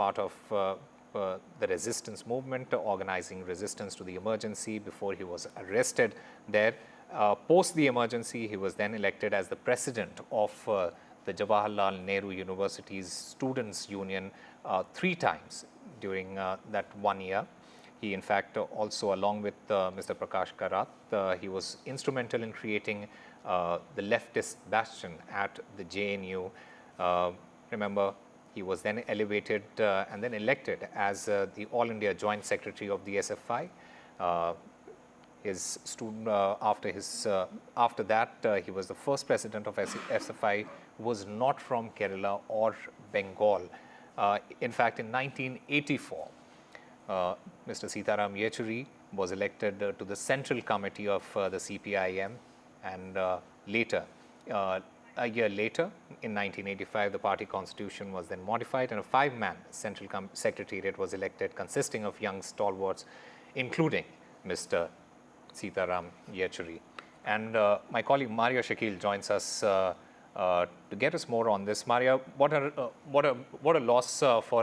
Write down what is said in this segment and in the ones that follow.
part of the resistance movement, organizing resistance to the emergency before he was arrested there. Post the emergency, he was then elected as the president of the Jawaharlal Nehru University's Students' Union 3 times during that 1 year. He, in fact, also, along with Mr. Prakash Karat, he was instrumental in creating the leftist bastion at the JNU. Remember, he was then elevated and then elected as the All India Joint Secretary of the SFI. His student, after that, he was the first president of SFI who was not from Kerala or Bengal. In fact, in 1984, Mr. Sitaram Yechury was elected to the Central Committee of the CPIM, and later, a year later, in 1985, the party constitution was then modified, and a 5-man Central Secretariat was elected, consisting of young stalwarts, including Mr. Sitaram Yechury. And my colleague Maria Shakil joins us to get us more on this. Maria, what a loss for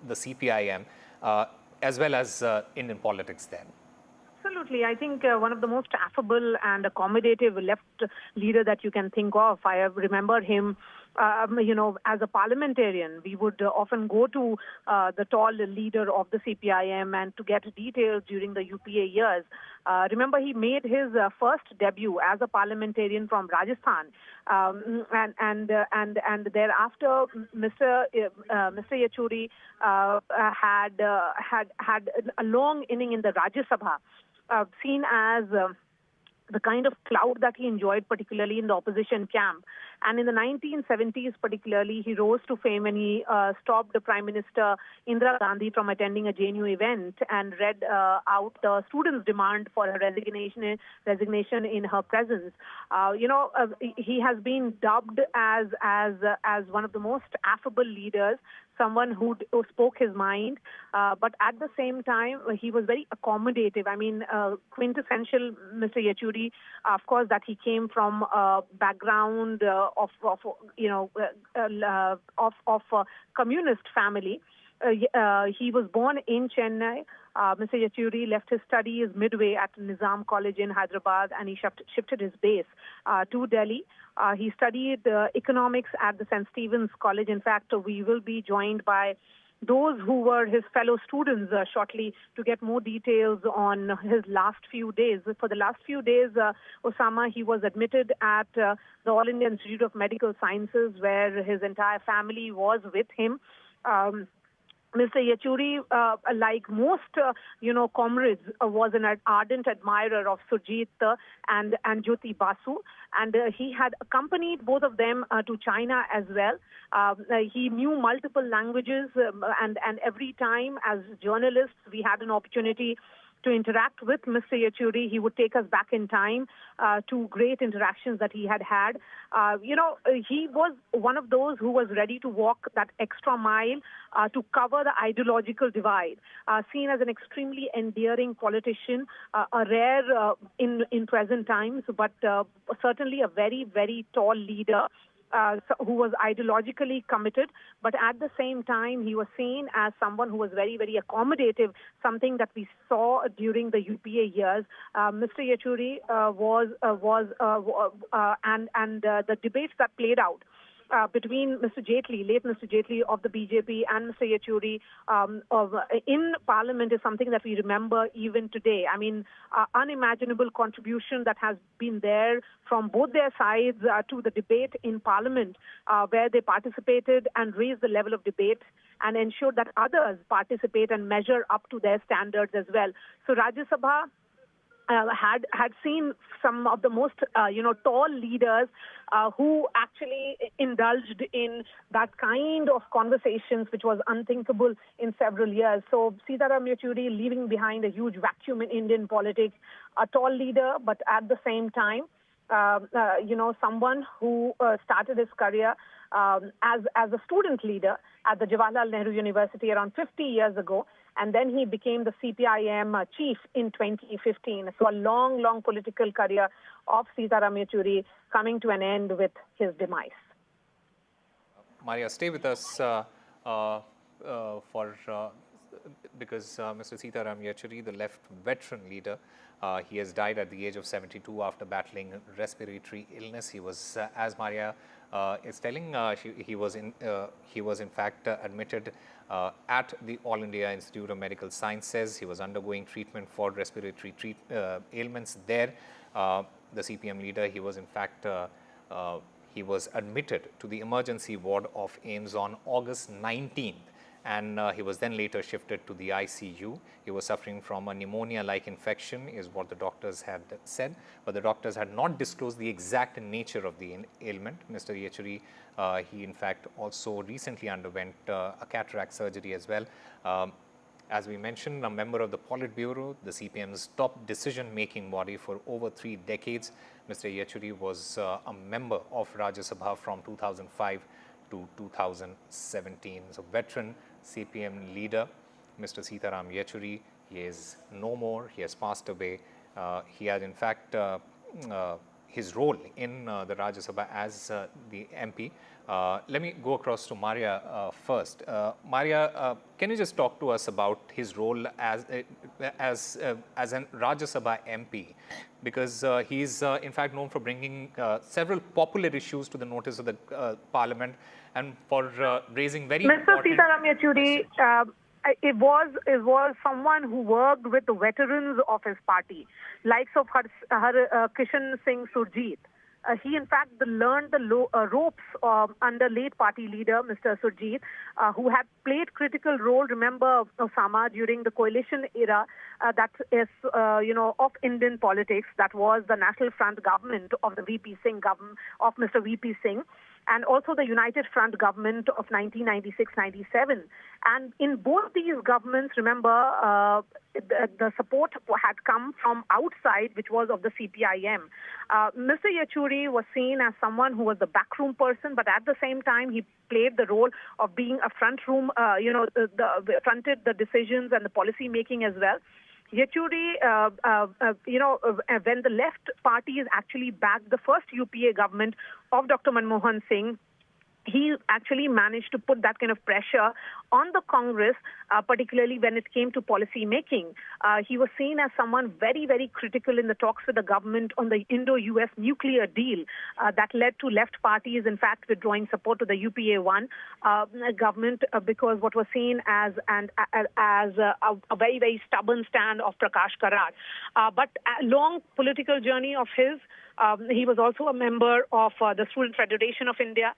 the CPIM as well as Indian politics then. Absolutely. I think one of the most affable and accommodative left leader that you can think of. I remember him, as a parliamentarian. We would often go to the tall leader of the CPIM and to get details during the UPA years. Remember, he made his first debut as a parliamentarian from Rajasthan, and thereafter, Mr. Yechury had a long inning in the Rajya Sabha, seen as the kind of clout that he enjoyed, particularly in the opposition camp. And in the 1970s, particularly, he rose to fame when he stopped the Prime Minister Indira Gandhi from attending a JNU event and read out the students' demand for her resignation in her presence. He has been dubbed as one of the most affable leaders, someone who spoke his mind, but at the same time, he was very accommodative. I mean, quintessential Mr. Yechury, of course, that he came from a background of communist family. He was born in Chennai. Mr. Yechury left his studies midway at Nizam College in Hyderabad, and he shifted his base to Delhi. He studied economics at the St. Stephen's College. In fact, we will be joined by those who were his fellow students shortly to get more details on his last few days. For the last few days, Osama, he was admitted at the All India Institute of Medical Sciences, where his entire family was with him. Mr. Yechury, like most, comrades, was an ardent admirer of Surjit and Jyoti Basu, and he had accompanied both of them to China as well. He knew multiple languages, and every time as journalists we had an opportunity to interact with Mr. Yechury, he would take us back in time to great interactions that he had had. He was one of those who was ready to walk that extra mile to cover the ideological divide. Seen as an extremely endearing politician, a rare in present times, but certainly a very, very tall leader. Who was ideologically committed, but at the same time, he was seen as someone who was very, very accommodative, something that we saw during the UPA years. Mr. Yechury and the debates that played out between Mr. Jaitley, late Mr. Jaitley of the BJP, and Mr. Yechury in Parliament is something that we remember even today. I mean, unimaginable contribution that has been there from both their sides to the debate in Parliament, where they participated and raised the level of debate and ensured that others participate and measure up to their standards as well. So Rajya Sabha had seen some of the most, tall leaders who actually indulged in that kind of conversations, which was unthinkable in several years. So Sitaram Yechury leaving behind a huge vacuum in Indian politics, a tall leader, but at the same time, someone who started his career as a student leader at the Jawaharlal Nehru University around 50 years ago, and then he became the CPIM chief in 2015. So a long, long political career of Sitaram Yechury coming to an end with his demise. Maria, stay with us. because Mr. Sitaram Yechury, the left veteran leader, he has died at the age of 72 after battling respiratory illness. He was, as Maria is telling, he was in fact admitted at the All India Institute of Medical Sciences. He was undergoing treatment for respiratory ailments there. The CPM leader, he was in fact he was admitted to the emergency ward of AIIMS on August 19th, and he was then later shifted to the ICU. He was suffering from a pneumonia-like infection, is what the doctors had said, but the doctors had not disclosed the exact nature of the ailment. Mr. Yechury, he in fact also recently underwent a cataract surgery as well. As we mentioned, a member of the Politburo, the CPM's top decision-making body for over 3 decades. Mr. Yechury was a member of Rajya Sabha from 2005 to 2017. So, veteran CPM leader, Mr. Sitaram Yechury, he is no more. He has passed away. He had, in fact, his role in the Rajya Sabha as the MP. Let me go across to Maria first. Maria, can you just talk to us about his role as an Rajya Sabha MP? Because he is in fact known for bringing several popular issues to the notice of the Parliament and for raising very Mr. Sitaram Yechury, it was someone who worked with the veterans of his party, likes of Kishan Singh Surjeet. He, in fact, learned the ropes under late party leader, Mr. Surjeet, who had played critical role, remember, Osama, during the coalition era that is, of Indian politics. That was the National Front government of the VP Singh government, of Mr. VP Singh, and also the United Front government of 1996-97. And in both these governments, remember, the support had come from outside, which was of the CPIM. Mr. Yechury was seen as someone who was the backroom person, but at the same time, he played the role of being a front room, fronted the decisions and the policy making as well. Yechury, when the left parties actually backed the first UPA government of Dr. Manmohan Singh, he actually managed to put that kind of pressure on the Congress, particularly when it came to policy making. He was seen as someone very, very critical in the talks with the government on the Indo-US nuclear deal that led to left parties, in fact, withdrawing support to the UPA-1 government because what was seen as a very, very stubborn stand of Prakash Karat. But a long political journey of his. He was also a member of the Student Federation of India.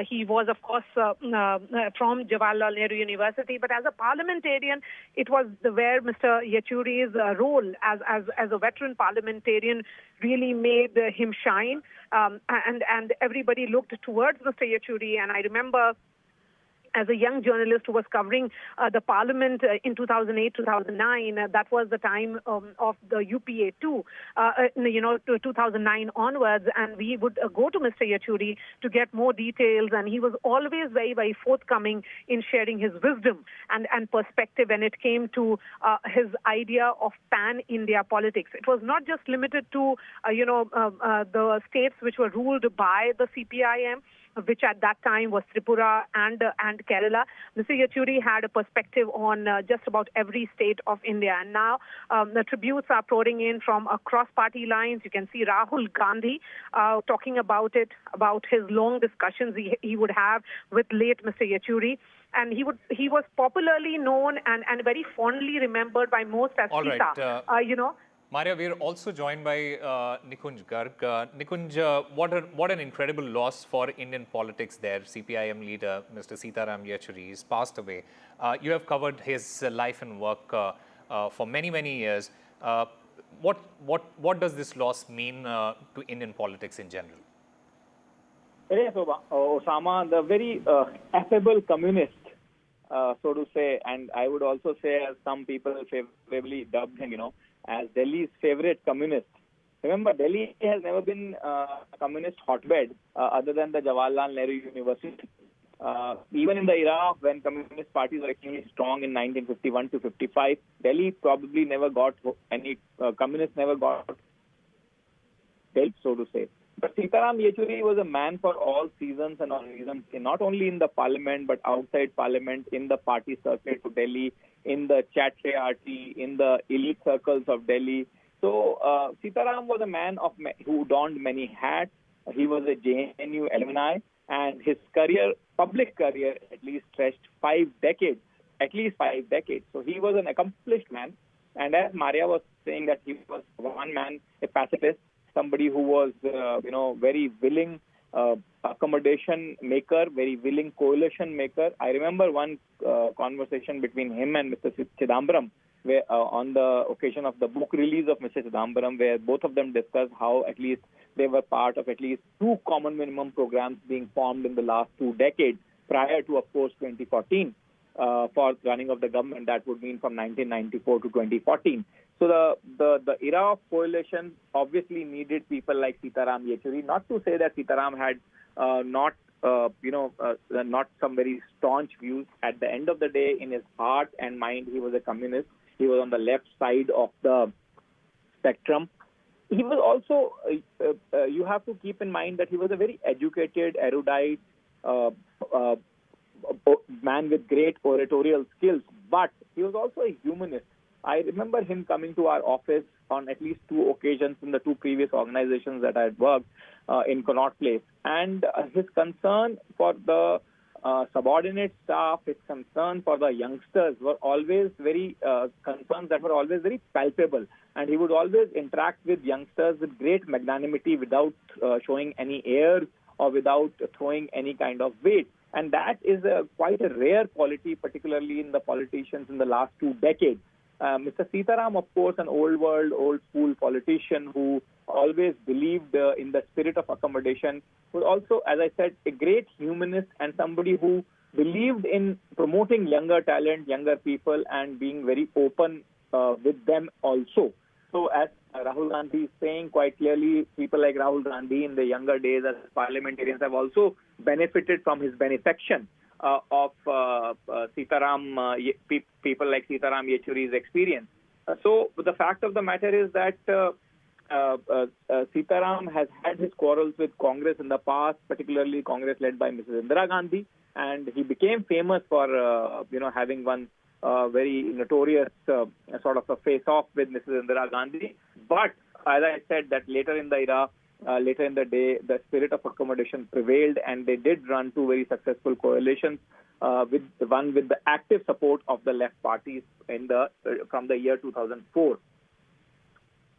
He was, of course, from Jawaharlal Nehru University. But as a parliamentarian, it was where Mr. Yechury's role as a veteran parliamentarian really made him shine. And everybody looked towards Mr. Yechury. And I remember, as a young journalist who was covering the Parliament in 2008-2009, that was the time of the UPA2, 2009 onwards, and we would go to Mr. Yechury to get more details, and he was always very, very forthcoming in sharing his wisdom and perspective when it came to his idea of pan-India politics. It was not just limited to, the states which were ruled by the CPIM, which at that time was Tripura and Kerala. Mr. Yechury had a perspective on just about every state of India. And now the tributes are pouring in from across party lines. You can see Rahul Gandhi talking about it, about his long discussions he would have with late Mr. Yechury. And he was popularly known and very fondly remembered by most as Sita. Maria, we are also joined by Nikunj Garg. Nikunj, what an incredible loss for Indian politics there. CPIM leader, Mr. Sitaram Yechury, is passed away. You have covered his life and work for many, many years. What does this loss mean to Indian politics in general? Yes, Osama, the very affable communist, so to say, and I would also say, as some people favorably dubbed him, as Delhi's favorite communist. Remember, Delhi has never been a communist hotbed other than the Jawaharlal Nehru University. Even in the era when communist parties were extremely strong in 1951 to 55, Delhi probably never got any, communists never got help, so to say. But Sitaram Yechury was a man for all seasons and all reasons, not only in the parliament, but outside parliament, in the party circuit to Delhi, in the chatriarchy, in the elite circles of Delhi. So Sitaram was a man who donned many hats. He was a JNU alumni, and his career, public career, at least stretched 5 decades, at least 5 decades. So he was an accomplished man. And as Maria was saying, that he was one man, a pacifist, somebody who was, very willing accommodation maker, very willing coalition maker. I remember one conversation between him and Mr. Chidambaram, where on the occasion of the book release of Mr. Chidambaram, where both of them discussed how at least they were part of at least 2 common minimum programs being formed in the last 2 decades, prior to, of course, 2014. For running of the government, that would mean from 1994 to 2014. So the era of coalition obviously needed people like Sitaram Yechury. Not to say that Sitaram had not some very staunch views. At the end of the day, in his heart and mind, he was a communist. He was on the left side of the spectrum. He was also, you have to keep in mind that he was a very educated, erudite, man with great oratorial skills, but he was also a humanist. I remember him coming to our office on at least 2 occasions in the 2 previous organizations that I had worked in Connaught Place. And his concern for the subordinate staff, his concern for the youngsters were always very concerns that were always very palpable. And he would always interact with youngsters with great magnanimity, without showing any airs or without throwing any kind of weight. And that is quite a rare quality, particularly in the politicians in the last 2 decades. Mr. Sitaram, of course, an old world, old school politician who always believed in the spirit of accommodation, was also, as I said, a great humanist and somebody who believed in promoting younger talent, younger people, and being very open with them also. So as Rahul Gandhi is saying quite clearly, people like Rahul Gandhi in the younger days as parliamentarians have also benefited from his benefaction of Sitaram, people like Sitaram Yechury's experience. So the fact of the matter is that Sitaram has had his quarrels with Congress in the past, particularly Congress led by Mrs. Indira Gandhi, and he became famous for having one very notorious sort of a face-off with Mrs. Indira Gandhi. But as I said, that later in the era, later in the day, the spirit of accommodation prevailed, and they did run 2 very successful coalitions, with the active support of the left parties from the year 2004.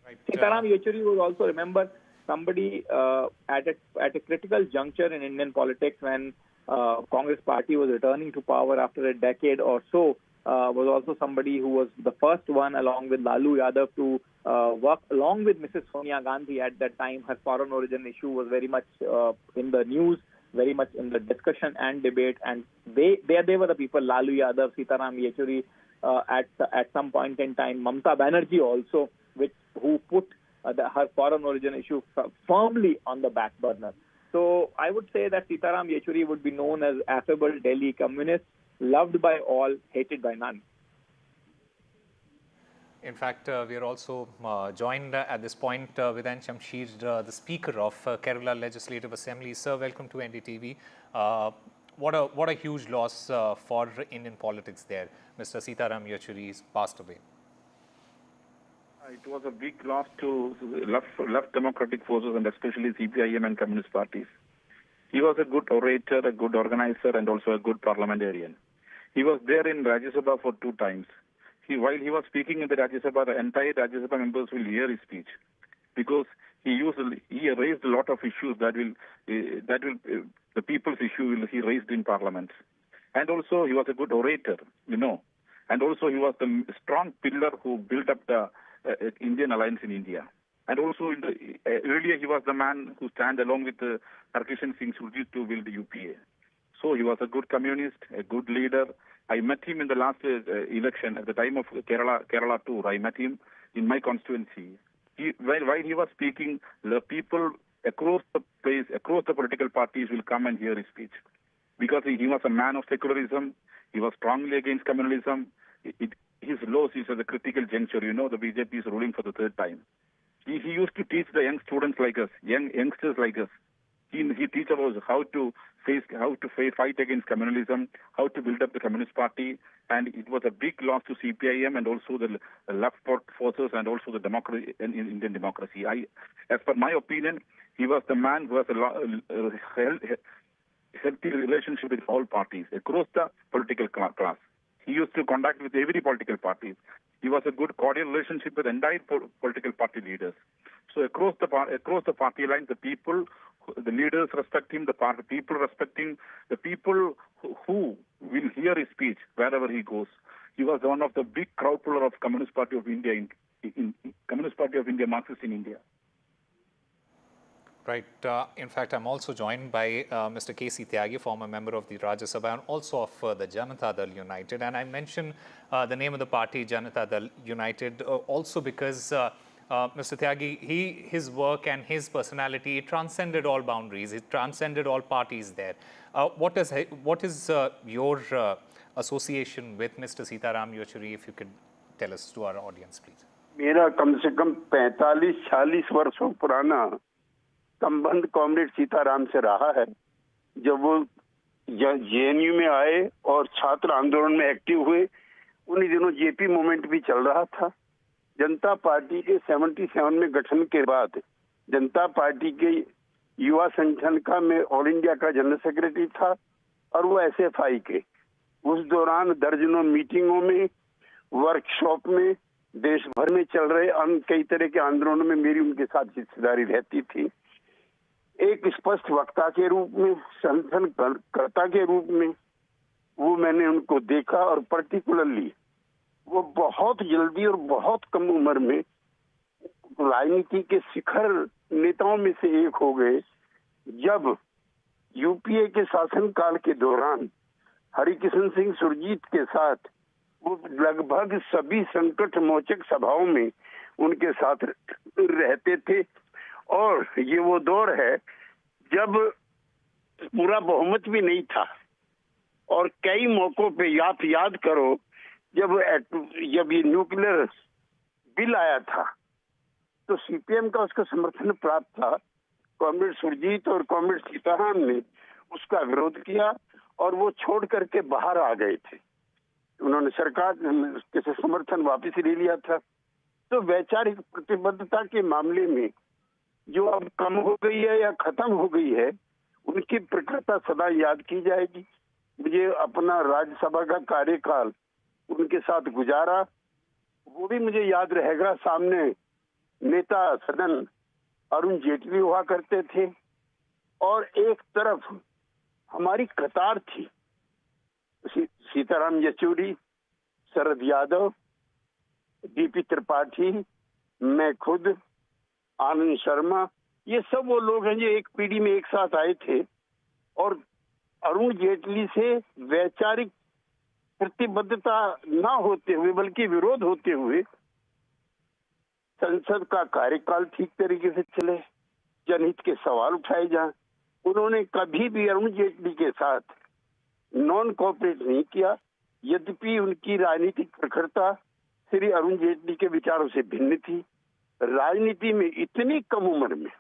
Right. Sitaram Yechury was also, remember, somebody at a critical juncture in Indian politics when Congress party was returning to power after a decade or so, was also somebody who was the first one, along with Lalu Yadav, to work along with Mrs. Sonia Gandhi. At that time, her foreign origin issue was very much in the news, very much in the discussion and debate. And they were the people, Lalu Yadav, Sitaram Yechury, at some point in time, Mamta Banerjee also, who put her foreign origin issue firmly on the back burner. So I would say that Sitaram Yechury would be known as affable Delhi communist, loved by all, hated by none. In fact, we are also joined at this point with N. Shamsheer, the Speaker of Kerala Legislative Assembly. Sir, welcome to NDTV. What a huge loss for Indian politics there. Mr. Sitaram Yechury passed away. It was a big loss to left democratic forces, and especially CPIM and Communist parties. He was a good orator, a good organizer, and also a good parliamentarian. He was there in Rajya Sabha for 2 times. While he was speaking in the Rajya Sabha, the entire Rajya Sabha members will hear his speech, because he raised a lot of issues that will the people's issue he raised in Parliament. And also he was a good orator, and also he was the strong pillar who built up the Indian alliance in India. And also earlier he was the man who stand along with Harkishan Singh Surjit to build the UPA. So he was a good communist, a good leader. I met him in the last election at the time of Kerala tour. I met him in my constituency. While he was speaking, the people across the place, across the political parties will come and hear his speech. Because he was a man of secularism. He was strongly against communalism. His loss is at a critical juncture. The BJP is ruling for the 3rd time. He used to teach the young students like us, youngsters like us. He teach us how to fight against communalism, how to build up the Communist Party, and it was a big loss to CPIM and also the left forces and also the democracy in Indian democracy. As per my opinion, he was the man who has a healthy relationship with all parties across the political class. He used to contact with every political party. He was a good cordial relationship with entire political party leaders. So across the party lines, the leaders respect him, the people respect him, the people who will hear his speech wherever he goes. He was one of the big crowd puller of Communist Party of India Communist Party of India, Marxist in India. Right. In fact, I'm also joined by Mr. K.C. Tyagi, former member of the Rajya Sabha and also of the Janata Dal United. And I mention the name of the party, Janata Dal United, also because Mr. Tyagi, his work and his personality, it transcended all boundaries. It transcended all parties there. What is your association with Mr. Sitaram Yechury, if you could tell us to our audience, please? मेरा कम से कम 45-46 वर्षों पुराना संबंध comrade Sitaram से रहा है। जब वो जेएनयू में आए और छात्र आंदोलन में एक्टिव हुए, उन्हीं दिनों जेपी मूवमेंट भी चल रहा था। जनता पार्टी के 77 में गठन के बाद जनता पार्टी के युवा संगठन का मैं ऑल इंडिया का जनरल सेक्रेटरी था और वो एसएफआई के। उस दौरान दर्जनों मीटिंगों में, वर्कशॉप में, देश भर में चल रहे कई तरह के आंदोलनों में मेरी उनके साथ हिस्सेदारी रहती थी। एक स्पष्ट वक्ता के रूप में, संगठनकर्ता के रूप में वो मैंने उनको देखा और पर्टिकुलरली वो बहुत जल्दी और बहुत कम उम्र में राजनीति के शिखर नेताओं में से एक हो गए। जब यूपीए के शासनकाल के दौरान हरिकिशन सिंह सुरजीत के साथ वो लगभग सभी संकट मोचक सभाओं में उनके साथ रहते थे। और ये वो दौर है जब पूरा बहुमत भी नहीं था और कई मौकों पे आप याद करो जब ये न्यूक्लियर बिल आया था तो सीपीएम का उसका समर्थन प्राप्त था। कॉमरेड सुरजीत और कॉमरेड सीताराम ने उसका विरोध किया और वो छोड़ करके बाहर आ गए थे। उन्होंने सरकार से समर्थन वापस ले लिया था। तो वैचारिक प्रतिबद्धता के मामले में जो अब कम हो गई है या खत्म हो गई है, उनकी प्रखरता सदा याद की जाएगी। मुझे अपना राज्यसभा का कार्यकाल उनके साथ गुजारा, वो भी मुझे याद रहेगा। सामने नेता सदन अरुण जेटली हुआ करते थे और एक तरफ हमारी कतार थी, सीताराम येचुरी, शरद यादव, डीपी त्रिपाठी, मैं खुद, आनंद शर्मा, ये सब वो लोग हैं जो एक पीढ़ी में एक साथ आए थे। और अरुण जेटली से वैचारिक प्रतिबद्धता ना होते हुए बल्कि विरोध होते हुए संसद का कार्यकाल ठीक तरीके से चले, जनहित के सवाल उठाए जाएं। उन्होंने कभी भी अरुण जेटली के साथ नॉन कोऑपरेट नहीं किया, यद्यपि उनकी राजनीतिक प्रखरता श्री अरुण जेटली के विचारों से भिन्न थी। राजनीति में इतनी कम उम्र में,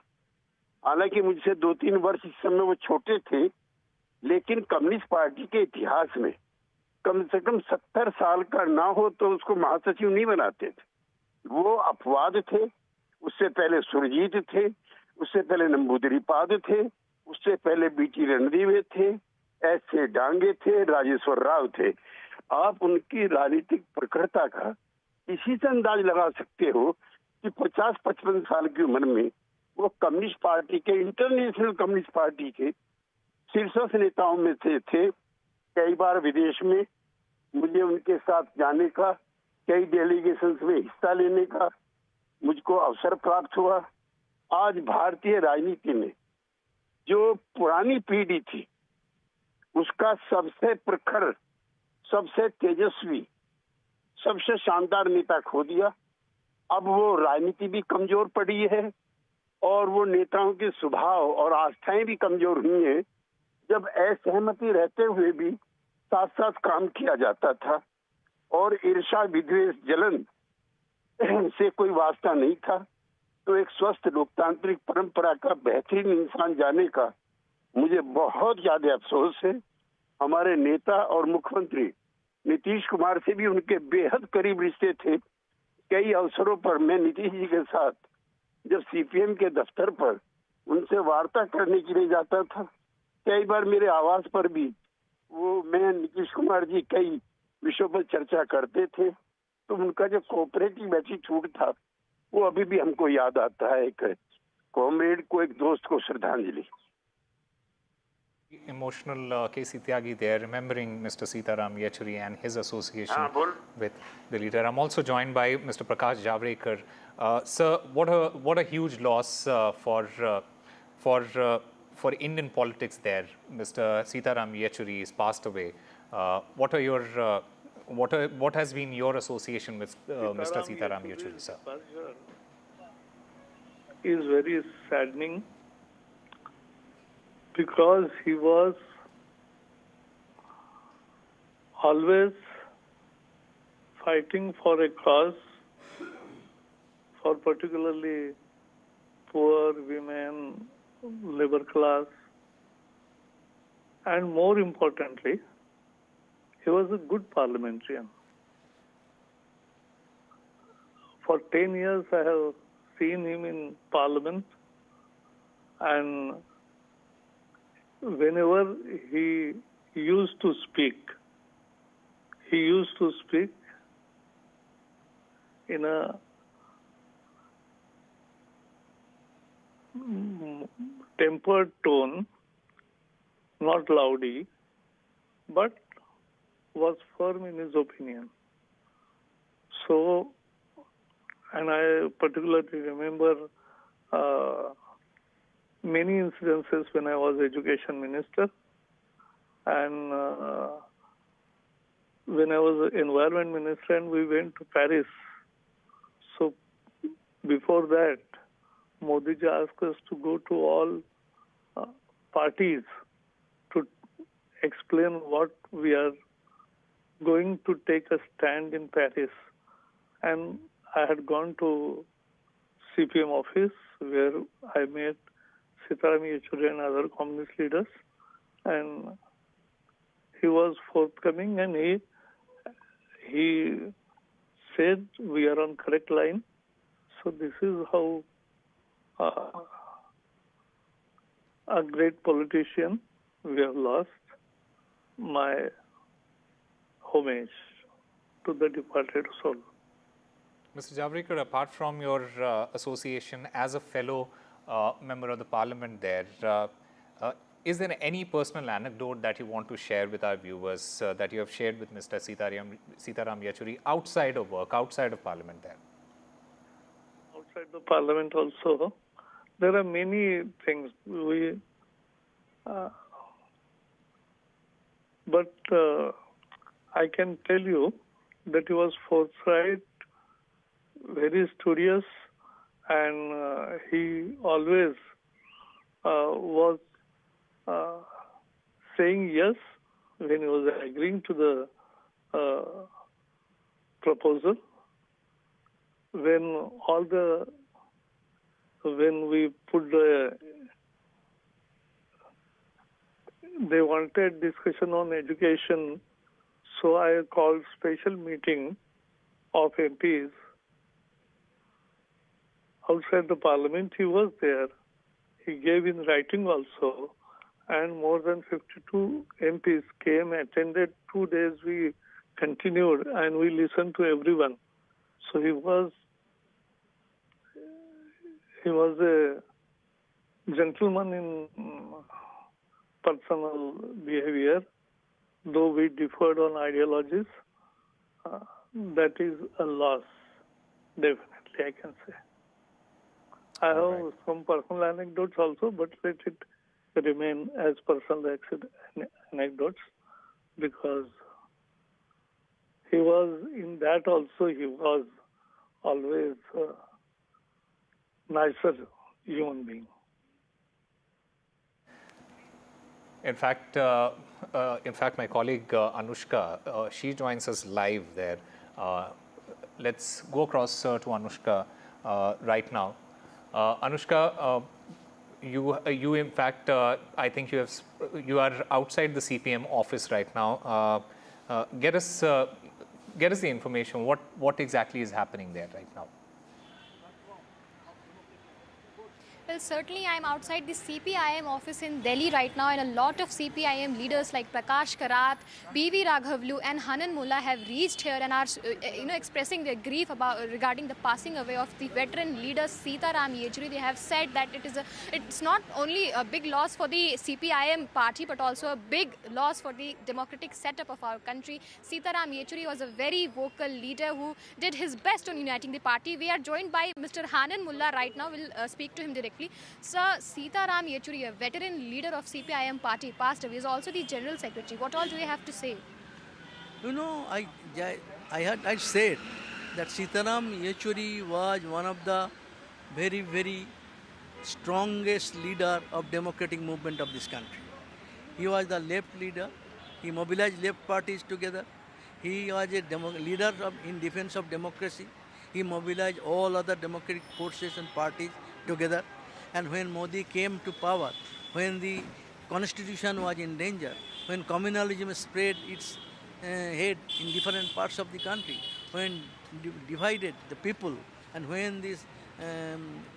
हालांकि मुझसे 2-3 वर्ष इस समय वो छोटे थे, लेकिन कम्युनिस्ट पार्टी के इतिहास में कम से कम 70 साल का ना हो तो उसको महासचिव नहीं बनाते थे। वो अपवाद थे। उससे पहले सुरजीत थे, उससे पहले नंबूदरीपाद थे, उससे पहले बीटी रणदीवे थे, ऐसे डांगे थे, राजेश्वर राव थे। आप उनकी राजनीतिक प्रखरता का इसी से अंदाज लगा सकते हो कि 50-55 साल की उम्र में वो कम्युनिस्ट पार्टी के, इंटरनेशनल कम्युनिस्ट पार्टी के शीर्षस्थ नेताओं में से थे। कई बार विदेश में मुझे उनके साथ जाने का, कई डेलीगेशंस में हिस्सा लेने का मुझको अवसर प्राप्त हुआ। आज भारतीय राजनीति में जो पुरानी पीढ़ी थी उसका सबसे प्रखर, सबसे तेजस्वी, सबसे शानदार नेता खो दिया। अब वो राजनीति भी कमजोर पड़ी है और वो नेताओं के स्वभाव और आस्थाएं भी कमजोर हुई हैं। जब असहमति रहते हुए भी साथ साथ काम किया जाता था और ईर्ष्या, विद्वेष, जलन से कोई वास्ता नहीं था। तो एक स्वस्थ लोकतांत्रिक परंपरा का बेहतरीन इंसान जाने का मुझे बहुत ज्यादा अफसोस है। हमारे नेता और मुख्यमंत्री नीतीश कुमार से भी उनके बेहद करीब रिश्ते थे। कई अवसरों पर मैं नीतीश जी के साथ जब सीपीएम के दफ्तर पर उनसे वार्ता करने के लिए जाता था, कई बार मेरे आवास पर भी मैं नीतीश कुमार जी कई विषयों पर चर्चा करते थे। तो उनका जो कोऑपरेटिव एटीट्यूड था वो अभी भी हमको याद आता है। एक कॉमरेड को, एक दोस्त को श्रद्धांजलि। Emotional K.C. Tyagi there, remembering Mr. Sitaram Yechury and his association with the leader. I'm also joined by Mr. Prakash Javadekar. Sir, what a huge loss for Indian politics there. Mr. Sitaram Yechury is passed away. What has been your association with Mr. Sitaram Yechury, sir? Is very saddening, because he was always fighting for a cause, for particularly poor women, labor class, and more importantly, he was a good parliamentarian. For 10 years I have seen him in parliament, and whenever he used to speak in a tempered tone, not loudy, but was firm in his opinion. So, and I particularly remember many incidences when I was education minister, and when I was environment minister, and we went to Paris. So before that, Modi ji asked us to go to all parties to explain what we are going to take a stand in Paris. And I had gone to CPM office where I met Sitaram Yechury and other communist leaders, and he was forthcoming, and he said we are on correct line. So this is how a great politician we have lost. My homage to the departed soul. Mr. Javadekar, apart from your association as a fellow member of the parliament there, is there any personal anecdote that you want to share with our viewers that you have shared with Mr. Sitaram Yechury outside of work, outside of parliament there? Outside the parliament also, there are many things. But I can tell you that he was forthright, very studious, and he always was saying yes when he was agreeing to the proposal. When we put they wanted discussion on education, so I called special meeting of MPs outside the parliament. He was there. He gave in writing also, and more than 52 MPs came, attended. 2 days we continued, and we listened to everyone. So he was a gentleman in personal behavior, though we differed on ideologies. That is a loss, definitely, I can say. I have some personal anecdotes also, but let it remain as personal anecdotes, because he was, in that also, he was always a nicer human being. In fact, my colleague Anushka, she joins us live there. Let's go across to Anushka right now. Anushka, you in fact, I think you are outside the CPM office right now. Get us the information. What exactly is happening there right now? Well, certainly I'm outside the CPIM office in Delhi right now, and a lot of CPIM leaders like Prakash Karat, B.V. Raghavlu and Hanan Mullah have reached here and are expressing their grief regarding the passing away of the veteran leader Sitaram Yechury. They have said that it's not only a big loss for the CPIM party but also a big loss for the democratic setup of our country. Sitaram Yechury was a very vocal leader who did his best on uniting the party. We are joined by Mr. Hanan Mullah right now. We'll speak to him directly. Sir, Sitaram Yechury, a veteran leader of CPIM party, passed away. He is also the General Secretary. What all do you have to say? You know, I said that Sitaram Yechury was one of the very, very strongest leader of democratic movement of this country. He was the left leader. He mobilized left parties together. He was a leader in defense of democracy. He mobilized all other democratic forces and parties together. And when Modi came to power, when the constitution was in danger, when communalism spread its head in different parts of the country, when divided the people, and when this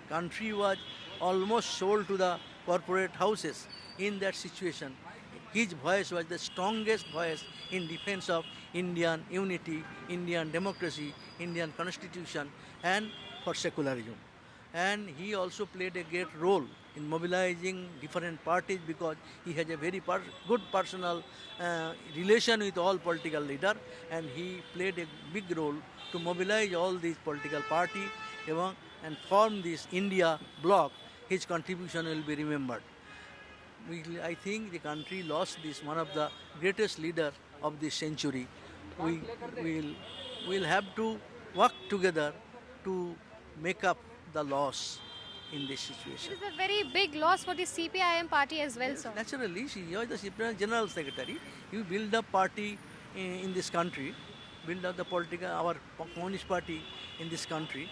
country was almost sold to the corporate houses, in that situation, his voice was the strongest voice in defense of Indian unity, Indian democracy, Indian constitution, and for secularism. And he also played a great role in mobilizing different parties because he has a very good personal relation with all political leaders, and he played a big role to mobilize all these political parties and form this India bloc. His contribution will be remembered. I think the country lost this one of the greatest leaders of this century. We will have to work together to make up the loss in this situation. It is a very big loss for the CPIM party as well, sir. Naturally, he was the CPIM General Secretary. He built a party in this country, built up our Communist Party in this country,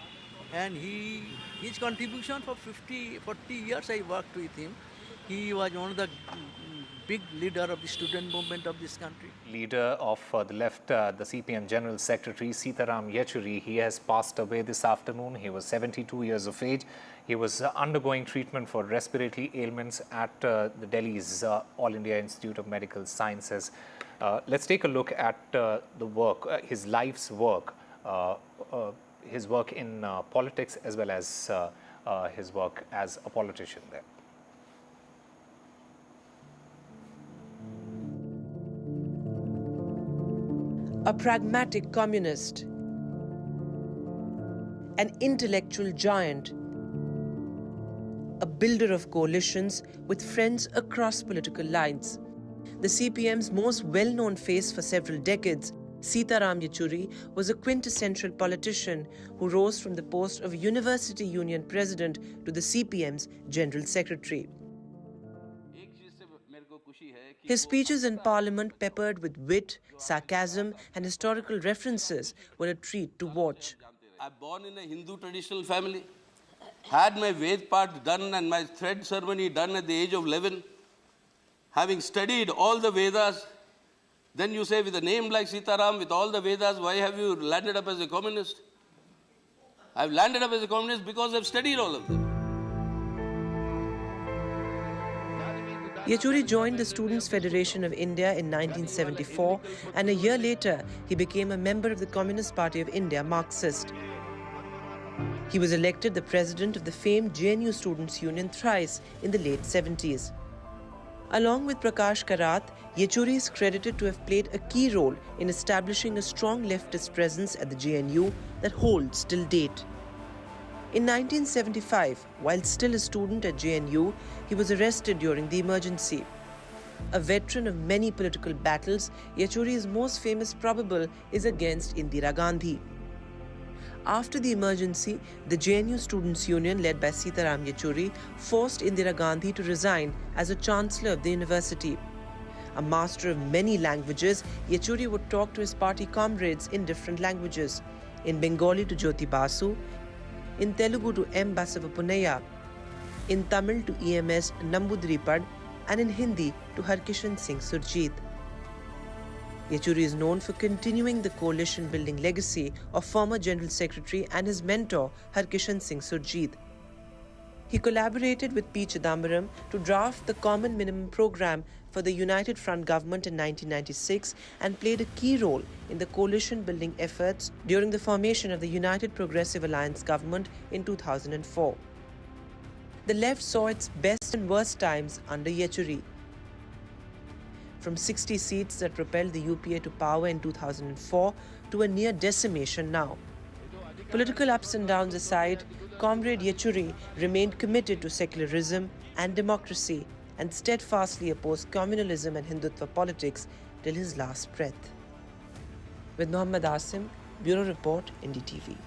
and his contribution for 40 years I worked with him. He was one of the big leader of the student movement of this country. Leader of the left, the CPM General Secretary Sitaram Yechury, he has passed away this afternoon. He was 72 years of age. He was undergoing treatment for respiratory ailments at the Delhi's All India Institute of Medical Sciences. Let's take a look at the work, his life's work, his work in politics as well as his work as a politician there. A pragmatic communist, an intellectual giant, a builder of coalitions with friends across political lines. The CPM's most well-known face for several decades, Sitaram Yechury, was a quintessential politician who rose from the post of University Union President to the CPM's General Secretary. His speeches in Parliament, peppered with wit, sarcasm and historical references, were a treat to watch. I'm born in a Hindu traditional family, had my Ved part done and my thread ceremony done at the age of 11. Having studied all the Vedas, then you say with a name like Sitaram, with all the Vedas, why have you landed up as a communist? I've landed up as a communist because I've studied all of them. Yechury joined the Students' Federation of India in 1974, and a year later, he became a member of the Communist Party of India, Marxist. He was elected the president of the famed JNU Students' Union thrice in the late 70s. Along with Prakash Karat, Yechury is credited to have played a key role in establishing a strong leftist presence at the JNU that holds till date. In 1975, while still a student at JNU, he was arrested during the emergency. A veteran of many political battles, Yechury's most famous probable is against Indira Gandhi. After the emergency, the JNU Students' Union, led by Sitaram Yechury, forced Indira Gandhi to resign as a chancellor of the university. A master of many languages, Yechury would talk to his party comrades in different languages, in Bengali to Jyoti Basu, in Telugu to M. Basavapunaya, in Tamil to AIIMS Nambudripad, and in Hindi to Harkishan Singh Surjit. Yechury is known for continuing the coalition-building legacy of former General Secretary and his mentor Harkishan Singh Surjit. He collaborated with P. Chidambaram to draft the Common Minimum Programme for the United Front government in 1996 and played a key role in the coalition-building efforts during the formation of the United Progressive Alliance government in 2004. The left saw its best and worst times under Yechury. From 60 seats that propelled the UPA to power in 2004 to a near decimation now. Political ups and downs aside, Comrade Yechury remained committed to secularism and democracy and steadfastly opposed communalism and Hindutva politics till his last breath. With Mohammad Asim, Bureau Report, NDTV.